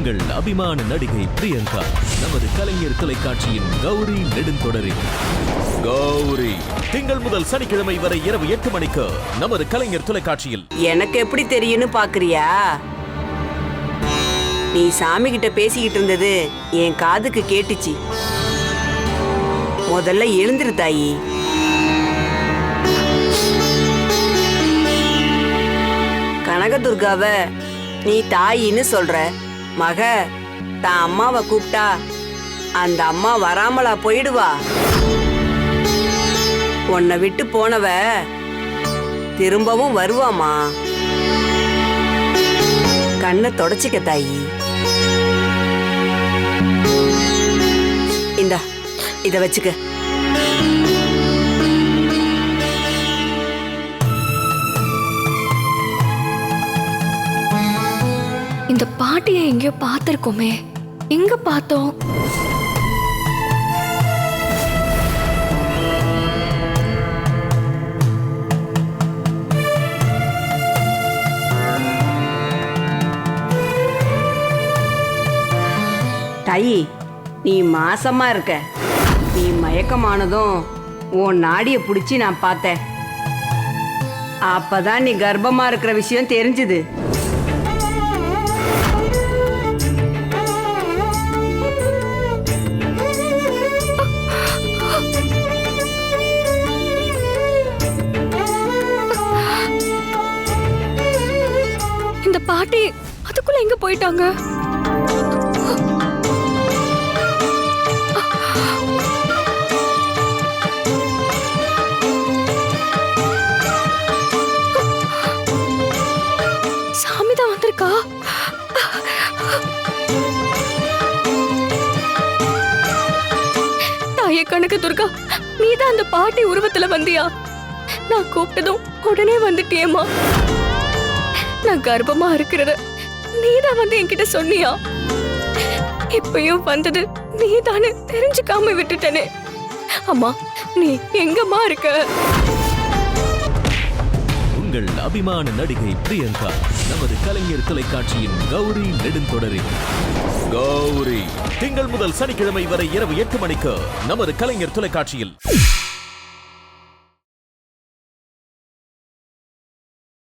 உங்கள் அபிமான நடிகை பிரியங்கா நமது கலைஞர் தொலைக்காட்சியின் கௌரி நெடுந்தொடரில் கௌரி திங்கள் முதல் சனிக்கிழமை வரை இரவு 8 மணிக்கு நமது கலைஞர் தொலைக்காட்சியில். எனக்கு எப்படி தெரியும்னு பாக்குறியா? நீ சாமி கிட்ட பேசிக்கிட்டு இருந்தது என் காதுக்கு கேட்டுச்சு. முதல்ல எழுந்திரு தாயி. கனகதுர்காவ நீ தாயின்னு சொல்ற. மக தான் அம்மாவை கூப்பிட்டா அந்த அம்மா வராமலா போயிடுவா? உன்னை விட்டு போனவ திரும்பவும் வருவாமா? கண்ணை தொடச்சிக்க தாயி. இத வச்சுக்க. இந்த பாட்டியை எங்கேயோ பார்த்திருக்கோமே, எங்க பார்த்தோம்? தாயி, நீ மாசமா இருக்க. நீ மயக்கமானதும் உன் நாடிய புடிச்சு நான் பார்த்தேன். அப்பதான் நீ கர்ப்பமா இருக்கிற விஷயம் தெரிஞ்சுது. இந்த பாட்டி அதுக்குள்ள எங்க போயிட்டாங்க? சாமிதான் வந்திருக்கா? தாயே கனகதுர்கா, நீதான் அந்த பாட்டி உருவத்துல வந்தியா? நான் கூப்பிட்டதும் உடனே வந்துட்டியேம்மா. நான் கர்ப்பமா இருக்கிறத நீதான் வந்து என்கிட்ட சொன்னியா? இப்பயும் வந்தது நீதானே தெரிஞ்சுக்காம விட்டுட்டனே. அம்மா, நீ எங்கம்மா இருக்க? உங்கள் அபிமான நடிகை பிரியங்கா நமது கலைஞர் தொலைக்காட்சியின் கௌரி நெடுந்தொடரில் கௌரி திங்கள் முதல் சனிக்கிழமை வரை இரவு 8 மணிக்கு நமது கலைஞர் தொலைக்காட்சியில்.